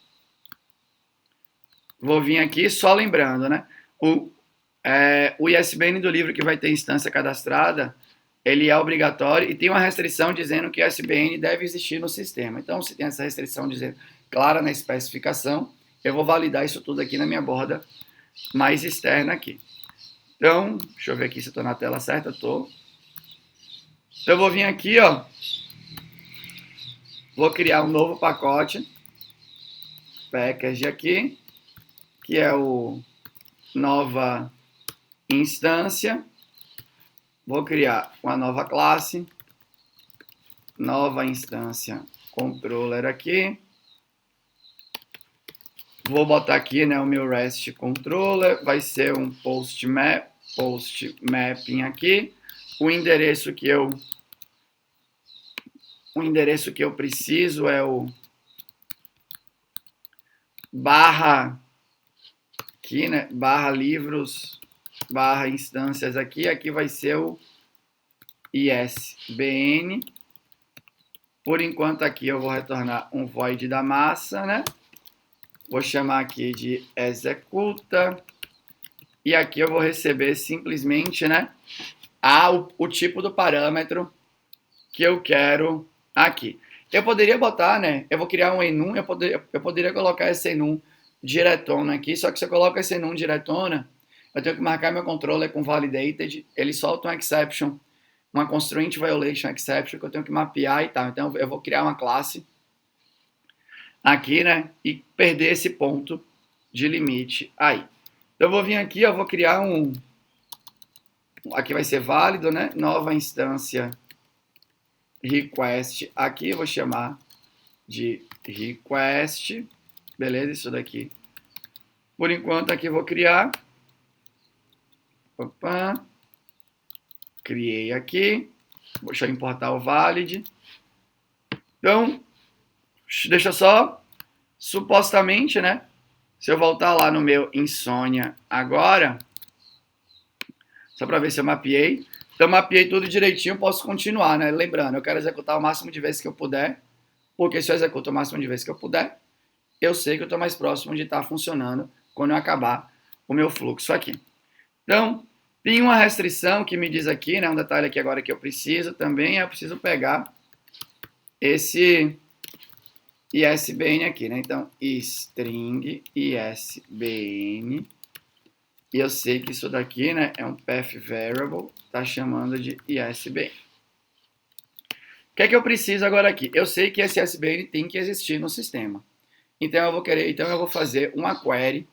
Vou vir aqui, só lembrando, né? O ISBN do livro que vai ter instância cadastrada, ele é obrigatório e tem uma restrição dizendo que o ISBN deve existir no sistema. Então, se tem essa restrição dizendo clara na especificação, eu vou validar isso tudo aqui na minha borda mais externa aqui. Então, deixa eu ver aqui se eu estou na tela certa. Estou. Então, eu vou vir aqui, ó. Vou criar um novo pacote. Package aqui. Que é o nova instância. Vou criar uma nova classe. Nova instância controller aqui. Vou botar aqui, né, o meu REST controller. Vai ser um post mapping aqui. O endereço que eu preciso é o barra aqui, né? Barra livros, barra instâncias aqui. Aqui vai ser o ISBN. Por enquanto aqui eu vou retornar um void da massa, né? Vou chamar aqui de executa. E aqui eu vou receber simplesmente, né? O tipo do parâmetro que eu quero aqui. Eu poderia botar, né? Eu vou criar um enum, eu poderia colocar esse enum diretona aqui, só que se eu coloco esse enum diretona, eu tenho que marcar meu controller com validated, ele solta um exception, uma constraint violation exception, que eu tenho que mapear e tal. Então eu vou criar uma classe aqui, né? E perder esse ponto de limite aí. Então eu vou vir aqui, eu vou criar aqui vai ser válido, né? Nova instância request aqui, eu vou chamar de request, beleza? Isso daqui. Por enquanto aqui eu vou criar. Opa. Criei aqui. Deixa eu importar o valid. Então, deixa supostamente, né? Se eu voltar lá no meu Insônia agora, só para ver se eu mapeei. Então, mapeei tudo direitinho, posso continuar, né? Lembrando, eu quero executar o máximo de vezes que eu puder, porque se eu executo o máximo de vezes que eu puder, eu sei que eu estou mais próximo de estar funcionando quando eu acabar o meu fluxo aqui. Então, tem uma restrição que me diz aqui, né? Um detalhe aqui agora que eu preciso também, eu preciso pegar esse ISBN aqui, né? Então, string ISBN. E eu sei que isso daqui, né, é um path variable, tá chamando de ISBN. O que é que eu preciso agora aqui? Eu sei que esse ISBN tem que existir no sistema. Então eu vou fazer uma query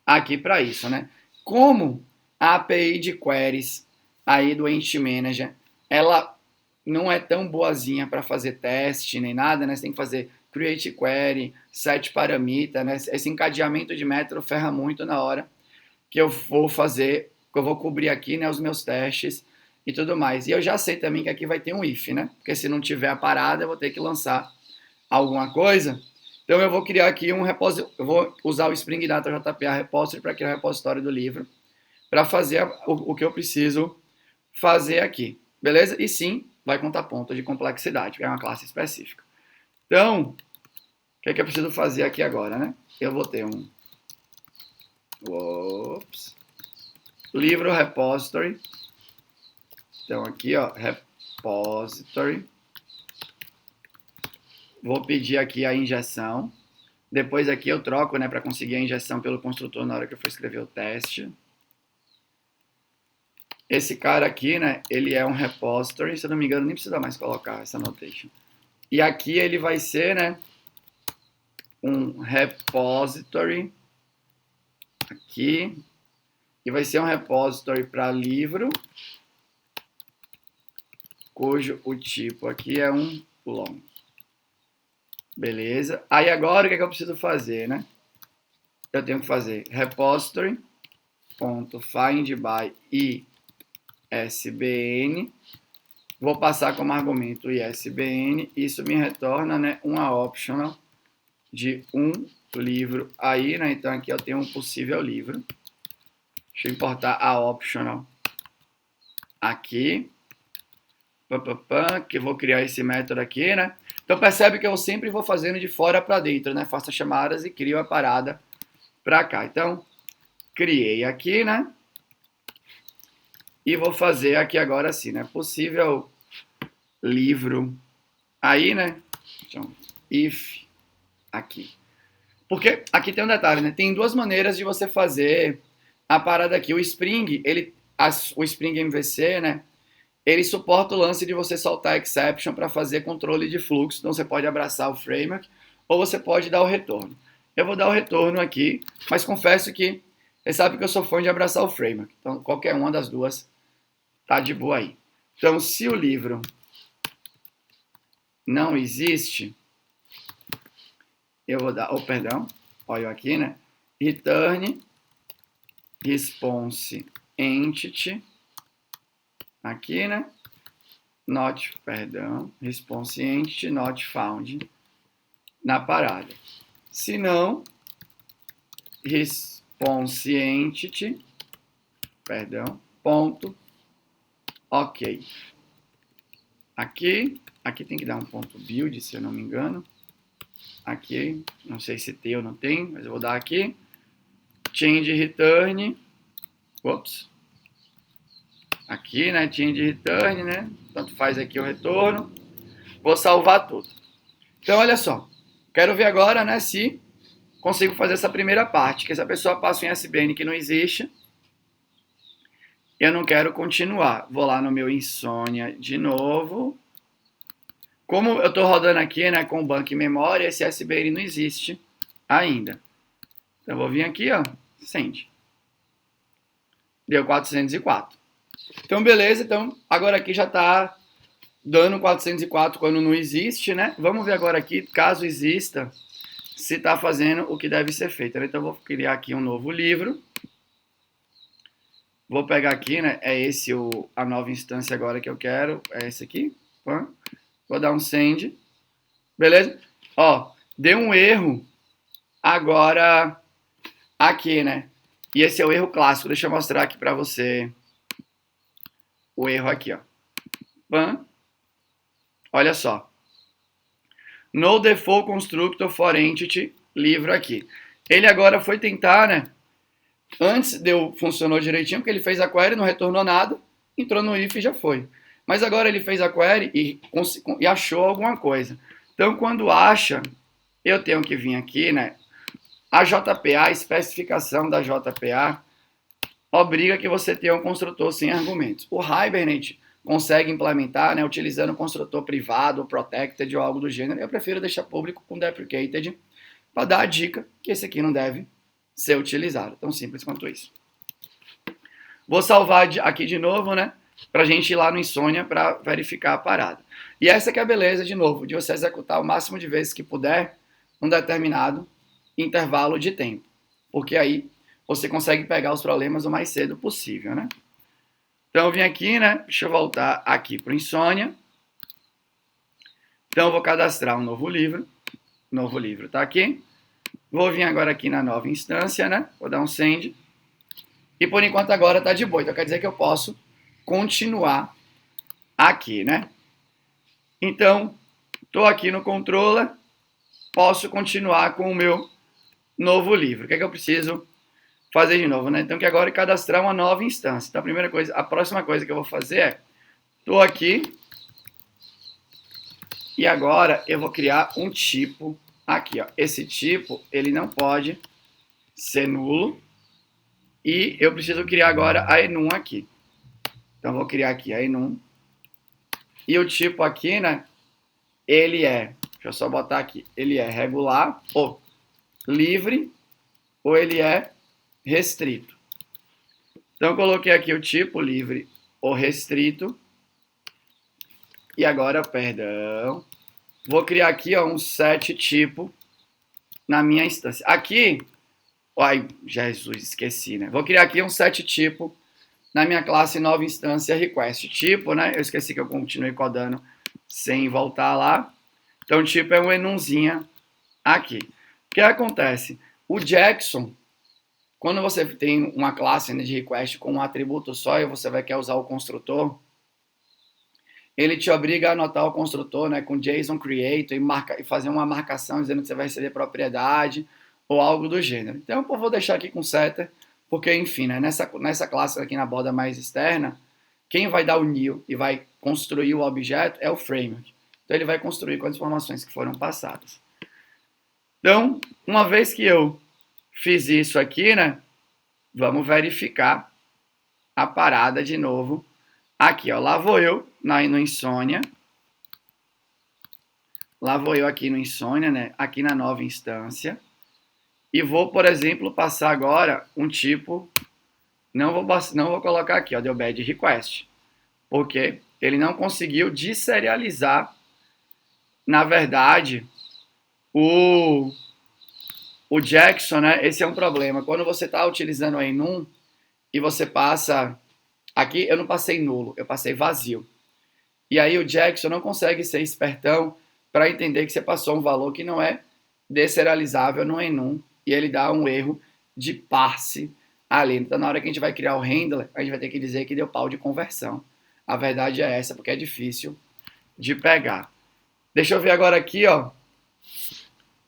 aqui para isso, né? Como a API de queries aí do Entity Manager, ela não é tão boazinha para fazer teste nem nada, né? Você tem que fazer create query, set parameter, né? Esse encadeamento de método ferra muito na hora que eu vou fazer, que eu vou cobrir aqui, né, os meus testes e tudo mais. E eu já sei também que aqui vai ter um if, né? Porque se não tiver a parada, eu vou ter que lançar alguma coisa. Então eu vou criar aqui um repositório, eu vou usar o Spring Data JPA Repository para criar o repositório do livro, para fazer o que eu preciso fazer aqui, beleza? E sim, vai contar ponto de complexidade, que é uma classe específica. Então, o que é que eu preciso fazer aqui agora, né? Eu vou ter um livro repository. Então aqui, ó, repository. Vou pedir aqui a injeção. Depois aqui eu troco, né, para conseguir a injeção pelo construtor na hora que eu for escrever o teste. Esse cara aqui, né, ele é um repository, se eu não me engano, nem precisa mais colocar essa notation. E aqui ele vai ser, né, um repository aqui, e vai ser um repository para livro, cujo o tipo aqui é um long. Beleza? Aí agora o que é que eu preciso fazer, né? Eu tenho que fazer repository.findBy ISBN. Vou passar como argumento ISBN. Isso me retorna, né, uma optional de um livro aí, né? Então aqui eu tenho um possível livro. Deixa eu importar a optional aqui. Que eu vou criar esse método aqui, né? Então percebe que eu sempre vou fazendo de fora para dentro, né? Faço chamadas e crio a parada para cá. Então, criei aqui, né? E vou fazer aqui agora assim, né? Possível livro aí, né? Então, if aqui. Porque aqui tem um detalhe, né? Tem duas maneiras de você fazer a parada aqui. O Spring, o Spring MVC, né? Ele suporta o lance de você soltar exception para fazer controle de fluxo. Então você pode abraçar o framework ou você pode dar o retorno. Eu vou dar o retorno aqui, mas confesso que você sabe que eu sou fã de abraçar o framework. Então qualquer uma das duas tá de boa aí. Então se o livro não existe, eu vou dar, perdão, olha aqui, né? Return response entity aqui, né? Response entity not found na parada. Se não, response entity, ponto, ok. Aqui tem que dar um ponto build, se eu não me engano. Aqui, não sei se tem ou não tem, mas eu vou dar aqui. Change return, aqui, né, change return, né, tanto faz aqui o retorno. Vou salvar tudo. Então, olha só, quero ver agora, né, se consigo fazer essa primeira parte, que essa pessoa passa um ISBN que não existe, eu não quero continuar. Vou lá no meu Insônia de novo. Como eu estou rodando aqui, né, com o banco em memória, esse ISBN não existe ainda. Então, eu vou vir aqui, ó, send. Deu 404. Então, beleza. Então, agora aqui já está dando 404 quando não existe, né? Vamos ver agora aqui, caso exista, se está fazendo o que deve ser feito. Então, eu vou criar aqui um novo livro. Vou pegar aqui, né? É esse a nova instância agora que eu quero. É esse aqui. Vou dar um send. Beleza? Ó, deu um erro Agora, aqui, né? E esse é o erro clássico. Deixa eu mostrar aqui para você o erro aqui, ó. Pam. Olha só. No default constructor for entity, livro aqui. Ele agora foi tentar, né? Antes funcionou direitinho, porque ele fez a query, não retornou nada, entrou no if e já foi. Mas agora ele fez a query e achou alguma coisa. Então, quando acha, eu tenho que vir aqui, né? A JPA, a especificação da JPA, obriga que você tenha um construtor sem argumentos. O Hibernate consegue implementar, né, utilizando um construtor privado, ou protected ou algo do gênero. Eu prefiro deixar público com deprecated para dar a dica que esse aqui não deve ser utilizado. Tão simples quanto isso. Vou salvar aqui de novo, né, para a gente ir lá no Insônia para verificar a parada. E essa que é a beleza, de novo, de você executar o máximo de vezes que puder um determinado intervalo de tempo. Porque aí você consegue pegar os problemas o mais cedo possível, né? Então eu vim aqui, né? Deixa eu voltar aqui para o Insônia. Então eu vou cadastrar um novo livro. Novo livro tá aqui. Vou vir agora aqui na nova instância, né? Vou dar um send. E por enquanto agora tá de boa. Então quer dizer que eu posso continuar aqui, né? Então, tô aqui no controller. Posso continuar com o meu novo livro. O que é que eu preciso fazer de novo, né? Então, que agora é cadastrar uma nova instância. Então, a próxima coisa que eu vou fazer é, estou aqui e agora eu vou criar um tipo aqui, ó. Esse tipo, ele não pode ser nulo e eu preciso criar agora a enum aqui. Então, vou criar aqui a enum e o tipo aqui, né? Ele é, deixa eu só botar aqui, ele é regular ou livre ou ele é restrito. Então, eu coloquei aqui o tipo livre ou restrito. E agora, perdão, vou criar aqui ó, um set tipo na minha instância. Aqui, ai, Jesus, esqueci, né? Vou criar aqui um set tipo na minha classe nova instância request. Tipo, né? Eu esqueci que eu continuei codando sem voltar lá. Então, tipo é um enumzinha aqui. O que acontece? O Jackson, quando você tem uma classe né, de request com um atributo só e você vai querer usar o construtor, ele te obriga a anotar o construtor né, com JSON creator e fazer uma marcação dizendo que você vai receber propriedade ou algo do gênero. Então, eu vou deixar aqui com setter, porque, enfim, né, nessa classe aqui na borda mais externa, quem vai dar o new e vai construir o objeto é o framework. Então, ele vai construir com as informações que foram passadas. Então, uma vez que eu fiz isso aqui, né, vamos verificar a parada de novo. Aqui, ó, lá vou eu no Insônia. Lá vou eu aqui no Insônia, né? Aqui na nova instância. E vou, por exemplo, passar agora um tipo... Não vou colocar aqui, ó, deu bad request. Porque ele não conseguiu deserializar, na verdade, o Jackson, né? Esse é um problema. Quando você está utilizando a enum e você passa... Aqui eu não passei nulo, eu passei vazio. E aí o Jackson não consegue ser espertão para entender que você passou um valor que não é deserializável no enum e ele dá um erro de parse ali. Então na hora que a gente vai criar o handler, a gente vai ter que dizer que deu pau de conversão. A verdade é essa, porque é difícil de pegar. Deixa eu ver agora aqui, ó.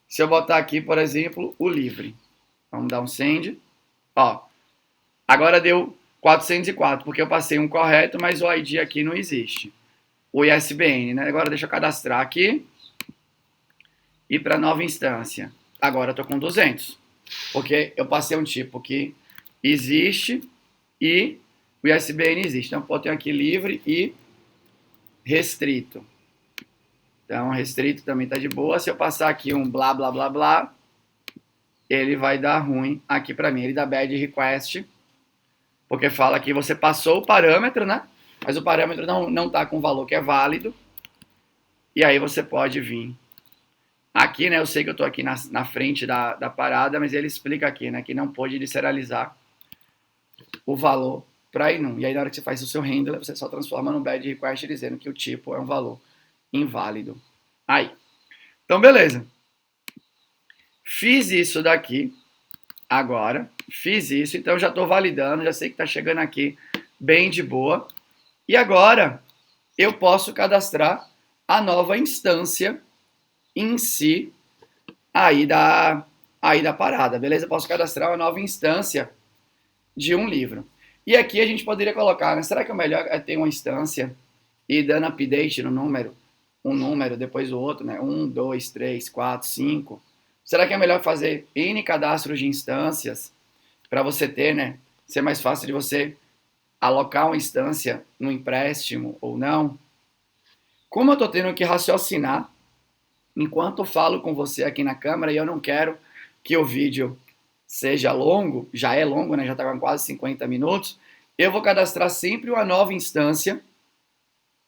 Se eu botar aqui, por exemplo, o livre. Vamos dar um send. Ó, agora deu 404, porque eu passei um correto, mas o ID aqui não existe. O ISBN, né? Agora deixa eu cadastrar aqui. E para nova instância. Agora eu estou com 200. Porque eu passei um tipo que existe e o ISBN existe. Então eu tenho aqui livre e restrito. Então restrito também está de boa. Se eu passar aqui um blá blá blá blá, ele vai dar ruim aqui para mim. Ele dá bad request. Porque fala que você passou o parâmetro, né? Mas o parâmetro não está com o valor que é válido. E aí você pode vir aqui, né? Eu sei que eu estou aqui na frente da parada, mas ele explica aqui, né? Que não pode deserializar o valor para enum. E aí na hora que você faz o seu handler, você só transforma no bad request dizendo que o tipo é um valor inválido. Aí. Então, beleza. Fiz isso daqui agora, fiz isso, então já estou validando, já sei que está chegando aqui bem de boa. E agora eu posso cadastrar a nova instância em si aí da parada, beleza? Eu posso cadastrar uma nova instância de um livro. E aqui a gente poderia colocar, né? Será que o melhor é ter uma instância e dando update no número, um número, depois o outro, né? 1, 2, 3, 4, 5. Será que é melhor fazer N cadastros de instâncias para você ter, né? Ser mais fácil de você alocar uma instância no empréstimo ou não? Como eu estou tendo que raciocinar enquanto eu falo com você aqui na câmera e eu não quero que o vídeo seja longo, já é longo, né? Já está com quase 50 minutos, eu vou cadastrar sempre uma nova instância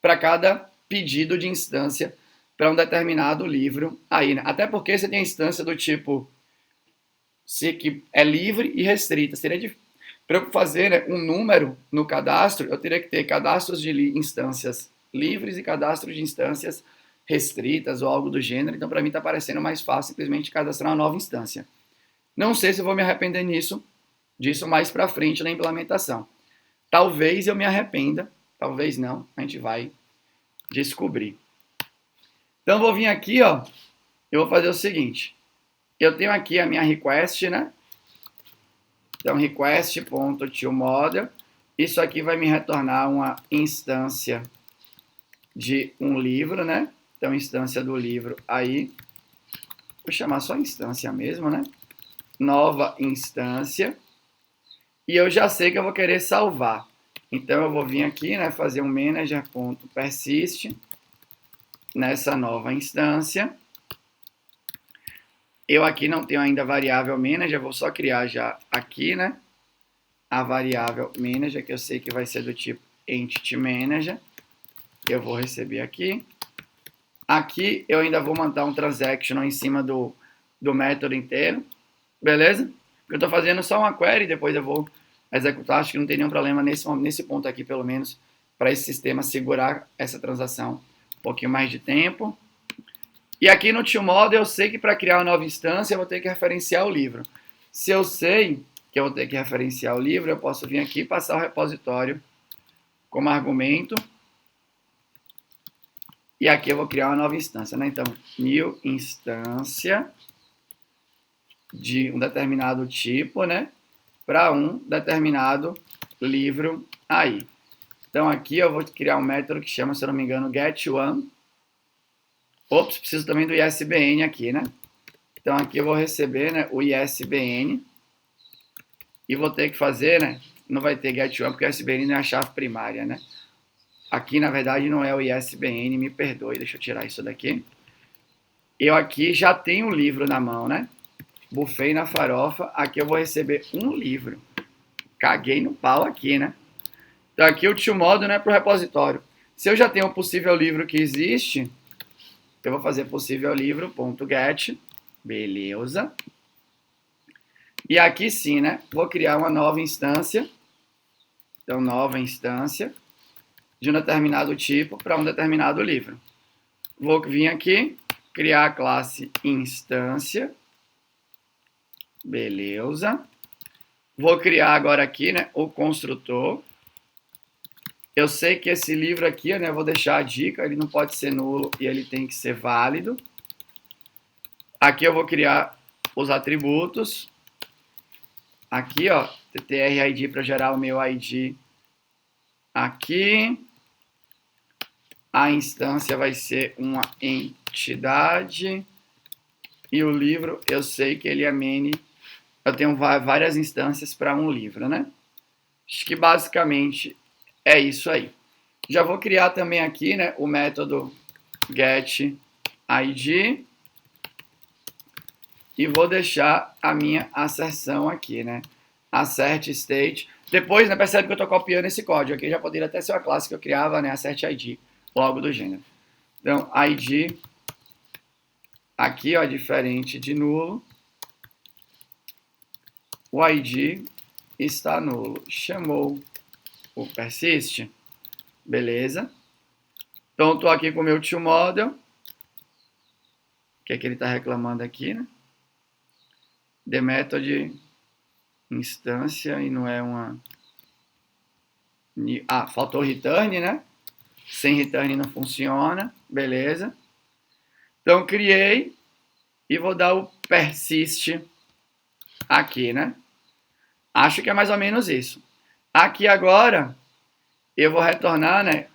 para cada pedido de instância para um determinado livro aí, né? Até porque você tem a instância do tipo que é livre e restrita. Seria para eu fazer, né, um número no cadastro, eu teria que ter cadastros de instâncias livres e cadastros de instâncias restritas ou algo do gênero. Então, para mim, está parecendo mais fácil simplesmente cadastrar uma nova instância. Não sei se eu vou me arrepender disso mais para frente na implementação. Talvez eu me arrependa, talvez não. A gente vai descobrir. Então, vou vir aqui, ó. Eu vou fazer o seguinte. Eu tenho aqui a minha request, né? Então, request.toModel. Isso aqui vai me retornar uma instância de um livro, né? Então, instância do livro aí. Vou chamar só instância mesmo, né? Nova instância. E eu já sei que eu vou querer salvar. Então, eu vou vir aqui, né? Fazer um manager.persist nessa nova instância. Eu aqui não tenho ainda variável manager, vou só criar já aqui, né? A variável manager, que eu sei que vai ser do tipo entity manager. Eu vou receber aqui. Aqui eu ainda vou mandar um transaction em cima do método inteiro. Beleza? Eu estou fazendo só uma query, depois eu vou executar. Acho que não tem nenhum problema nesse ponto aqui, pelo menos, para esse sistema segurar essa transação um pouquinho mais de tempo. E aqui no ToModel eu sei que para criar uma nova instância eu vou ter que referenciar o livro. Se eu sei que eu vou ter que referenciar o livro, eu posso vir aqui e passar o repositório como argumento. E aqui eu vou criar uma nova instância, né? Então, new instância de um determinado tipo, né? Para um determinado livro aí. Então, aqui eu vou criar um método que chama, se eu não me engano, getOne. Ops, preciso também do ISBN aqui, né? Então, aqui eu vou receber, né, o ISBN e vou ter que fazer, né? Não vai ter getOne porque o ISBN não é a chave primária, né? Aqui, na verdade, não é o ISBN, me perdoe, deixa eu tirar isso daqui. Eu aqui já tenho o livro na mão, né? Bufei na farofa, aqui eu vou receber um livro. Caguei no pau aqui, né? Então, aqui o ToModel, né, para o repositório. Se eu já tenho um possível livro que existe, eu vou fazer possível livro.get, beleza. E aqui sim, né, vou criar uma nova instância. Então, nova instância de um determinado tipo para um determinado livro. Vou vir aqui, criar a classe instância, beleza. Vou criar agora aqui, né, o construtor. Eu sei que esse livro aqui, né, eu vou deixar a dica, ele não pode ser nulo e ele tem que ser válido. Aqui eu vou criar os atributos. Aqui, ó, TTRID para gerar o meu ID aqui. A instância vai ser uma entidade. E o livro, eu sei que ele é main. Eu tenho várias instâncias para um livro, né? Acho que basicamente é isso aí. Já vou criar também aqui, né, o método getID e vou deixar a minha asserção aqui, né? Assert state. Depois, né, percebe que eu estou copiando esse código aqui. Já poderia até ser uma classe que eu criava, né? Assert ID, ou algo do gênero. Então, ID aqui, ó, diferente de nulo. O ID está nulo. Chamou o persist. Beleza. Então, estou aqui com o meu ToModel. O que é que ele está reclamando aqui, né? The method instância e não é uma... faltou return, né? Sem return não funciona, beleza. Então, criei e vou dar o persist aqui, né? Acho que é mais ou menos isso. Aqui agora, eu vou retornar, né?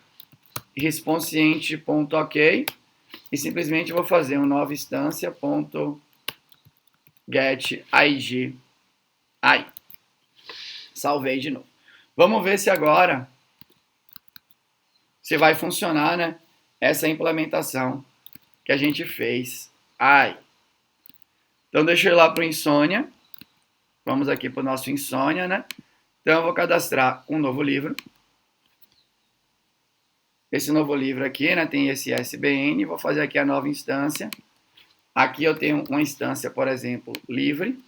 Response.ok e simplesmente vou fazer uma nova instância.getId aí. Salvei de novo. Vamos ver se agora se vai funcionar, né? Essa implementação que a gente fez aí. Então, deixa eu ir lá para o Insônia. Vamos aqui para o nosso Insônia, né? Então, eu vou cadastrar um novo livro. Esse novo livro aqui, né? Tem esse SBN. Vou fazer aqui a nova instância. Aqui eu tenho uma instância, por exemplo, livre.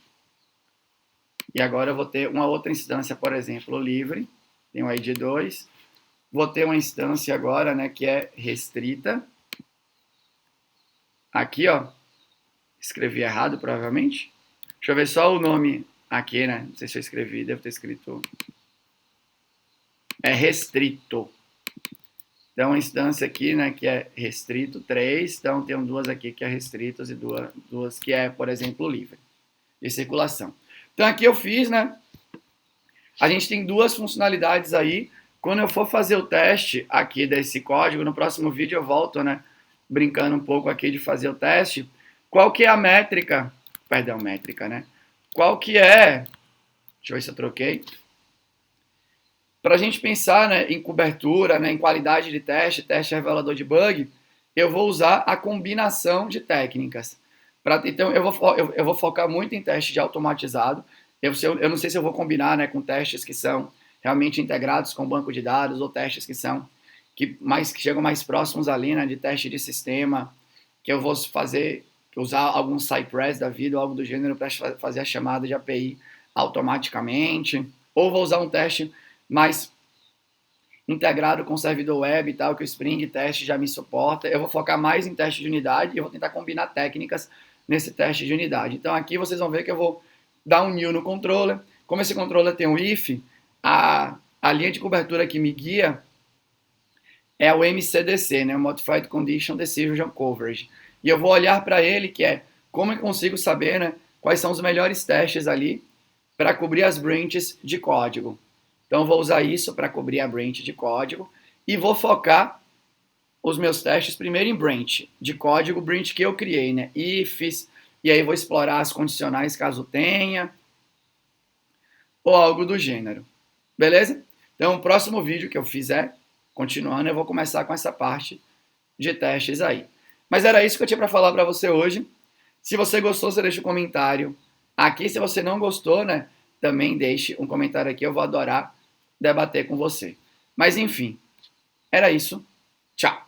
E agora eu vou ter uma outra instância, por exemplo, livre. Tem o ID 2. Vou ter uma instância agora, né? Que é restrita. Aqui, ó. Escrevi errado, provavelmente. Deixa eu ver só o nome aqui, né? Não sei se eu escrevi, devo ter escrito. É restrito. Então, uma instância aqui, né, que é restrito, 3. Então, tem duas aqui que é restritas e duas que é, por exemplo, livre de circulação. Então, aqui eu fiz, né? A gente tem duas funcionalidades aí. Quando eu for fazer o teste aqui desse código, no próximo vídeo eu volto, né? Brincando um pouco aqui de fazer o teste. Qual que é a métrica? Perdão, métrica, né? Qual que é... Deixa eu ver se eu troquei. Para a gente pensar, né, em cobertura, né, em qualidade de teste revelador de bug, eu vou usar a combinação de técnicas. Então, eu vou focar muito em teste de automatizado. Eu não sei se eu vou combinar, né, com testes que são realmente integrados com banco de dados ou testes que chegam mais próximos ali, né, de teste de sistema, que eu vou usar algum Cypress da vida ou algo do gênero para fazer a chamada de API automaticamente. Ou vou usar um teste mais integrado com o servidor web e tal, que o Spring Test já me suporta. Eu vou focar mais em teste de unidade e eu vou tentar combinar técnicas nesse teste de unidade. Então aqui vocês vão ver que eu vou dar um new no controller. Como esse controller tem um if, a linha de cobertura que me guia é o MCDC, né, o Modified Condition Decision Coverage. E eu vou olhar para ele, que é como eu consigo saber, né, quais são os melhores testes ali para cobrir as branches de código. Então, eu vou usar isso para cobrir a branch de código e vou focar os meus testes primeiro em branch de código, branch que eu criei, né? Ifs, e aí vou explorar as condicionais caso tenha, ou algo do gênero. Beleza? Então, o próximo vídeo que eu fizer, continuando, eu vou começar com essa parte de testes aí. Mas era isso que eu tinha para falar para você hoje. Se você gostou, você deixa um comentário aqui. Se você não gostou, né? Também deixe um comentário aqui, eu vou adorar debater com você. Mas enfim, era isso. Tchau!